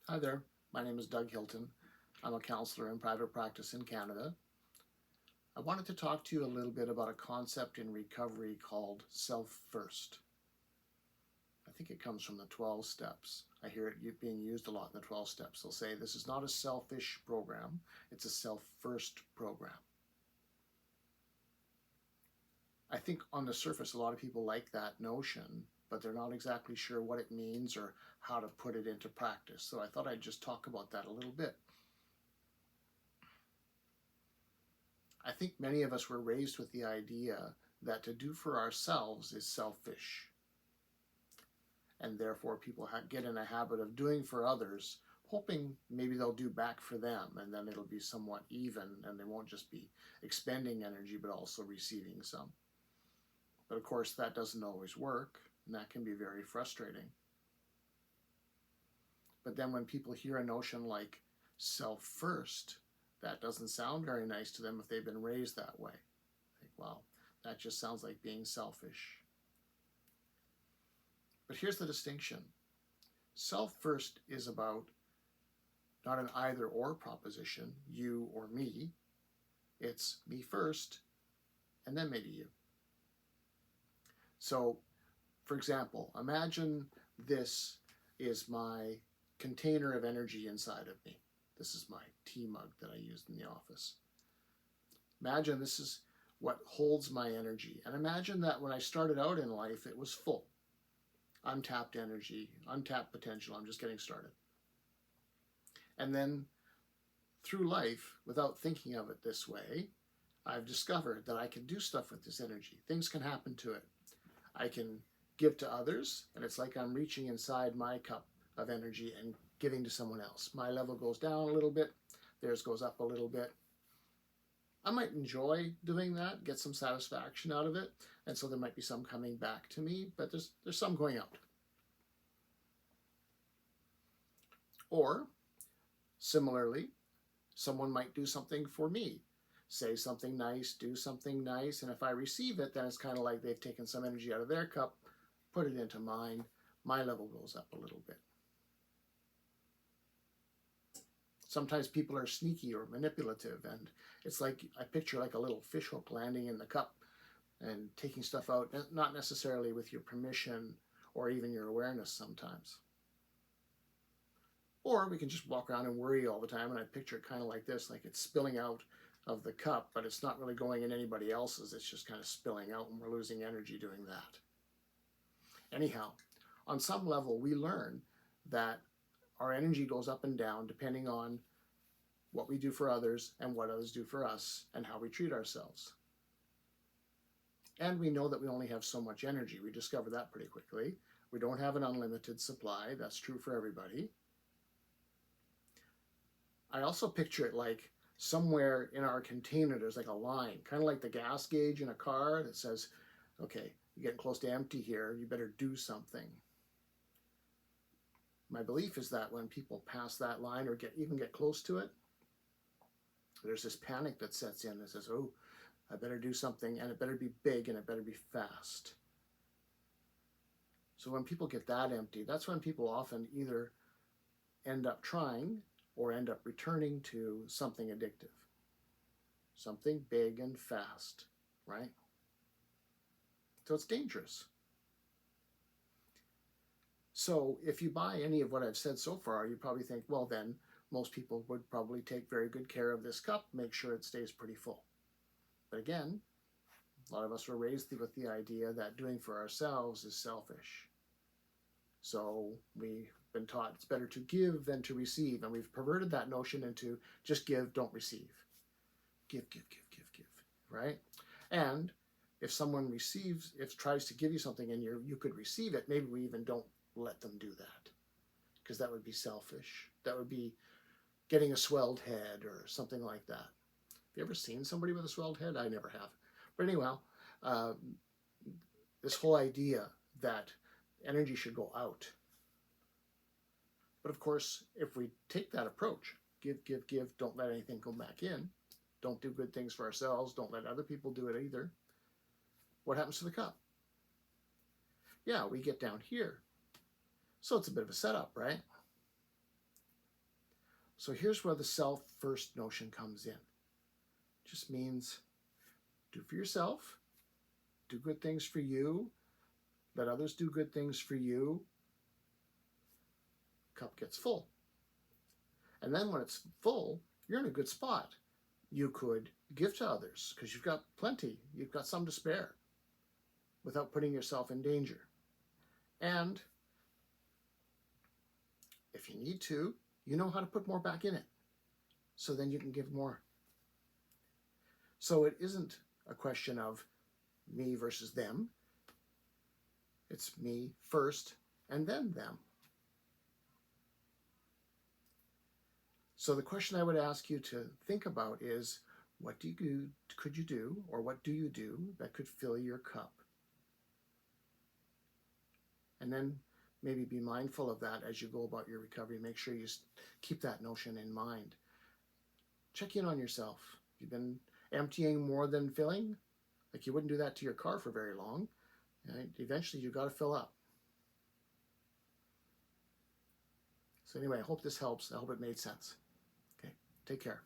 Hi there, my name is Doug Hilton. I'm a counselor in private practice in Canada. I wanted to talk to you a little bit about a concept in recovery called self first. I think it comes from the 12 steps. I hear it being used a lot in the 12 steps. They'll say this is not a selfish program, it's a self first program. I think on the surface, a lot of people like that notion, but they're not exactly sure what it means or how to put it into practice. So I thought I'd just talk about that a little bit. I think many of us were raised with the idea that to do for ourselves is selfish. And therefore, people get in a habit of doing for others, hoping maybe they'll do back for them, and then it'll be somewhat even, and they won't just be expending energy, but also receiving some. But of course, that doesn't always work, and that can be very frustrating. But then when people hear a notion like self first, that doesn't sound very nice to them if they've been raised that way. Like, wow, that just sounds like being selfish. But here's the distinction. Self first is about not an either or proposition, you or me. It's me first, and then maybe you. So, for example, imagine this is my container of energy inside of me. This is my tea mug that I used in the office. Imagine this is what holds my energy. And imagine that when I started out in life, it was full. Untapped energy, untapped potential. I'm just getting started. And then through life, without thinking of it this way, I've discovered that I can do stuff with this energy. Things can happen to it. I can give to others, and it's like I'm reaching inside my cup of energy and giving to someone else. My level goes down a little bit, theirs goes up a little bit. I might enjoy doing that, get some satisfaction out of it, and so there might be some coming back to me, but there's some going out. Or, similarly, someone might do something for me, say something nice, do something nice, and if I receive it, then it's kind of like they've taken some energy out of their cup, put it into mine, my level goes up a little bit. Sometimes people are sneaky or manipulative, and it's like I picture like a little fishhook landing in the cup and taking stuff out, not necessarily with your permission or even your awareness sometimes. Or we can just walk around and worry all the time, and I picture it kind of like this, like it's spilling out of the cup, but it's not really going in anybody else's, it's just kind of spilling out, and we're losing energy doing that. Anyhow, on some level, we learn that our energy goes up and down depending on what we do for others and what others do for us and how we treat ourselves. And we know that we only have so much energy. We discover that pretty quickly. We don't have an unlimited supply. That's true for everybody. I also picture it like somewhere in our container, there's like a line, kind of like the gas gauge in a car that says, okay, you're getting close to empty here. You better do something. My belief is that when people pass that line or even get close to it, there's this panic that sets in that says, oh, I better do something, and it better be big, and it better be fast. So when people get that empty, that's when people often either end up trying or end up returning to something addictive. Something big and fast, right? So it's dangerous. So if you buy any of what I've said so far, you probably think, well, then most people would probably take very good care of this cup, make sure it stays pretty full. But again, a lot of us were raised with the idea that doing for ourselves is selfish. So we've been taught it's better to give than to receive, and we've perverted that notion into just give, don't receive. Give, give, give, give, give, right? And if someone tries to give you something and you could receive it, maybe we even don't let them do that, because that would be selfish. That would be getting a swelled head or something like that. Have you ever seen somebody with a swelled head? I never have. But anyhow, this whole idea that energy should go out. But of course, if we take that approach, give, give, give, don't let anything go back in, don't do good things for ourselves, don't let other people do it either, what happens to the cup? Yeah, we get down here. So it's a bit of a setup, right? So here's where the self first notion comes in. It just means do for yourself, do good things for you, let others do good things for you. Cup gets full. And then when it's full, you're in a good spot. You could give to others because you've got plenty. You've got some to spare without putting yourself in danger. And if you need to, you know how to put more back in it. So then you can give more. So it isn't a question of me versus them. It's me first and then them. So the question I would ask you to think about is, what could you do, or what do you do that could fill your cup? And then maybe be mindful of that as you go about your recovery. Make sure you keep that notion in mind. Check in on yourself. You've been emptying more than filling. Like, you wouldn't do that to your car for very long. Right? Eventually, you've got to fill up. So anyway, I hope this helps. I hope it made sense. Okay, take care.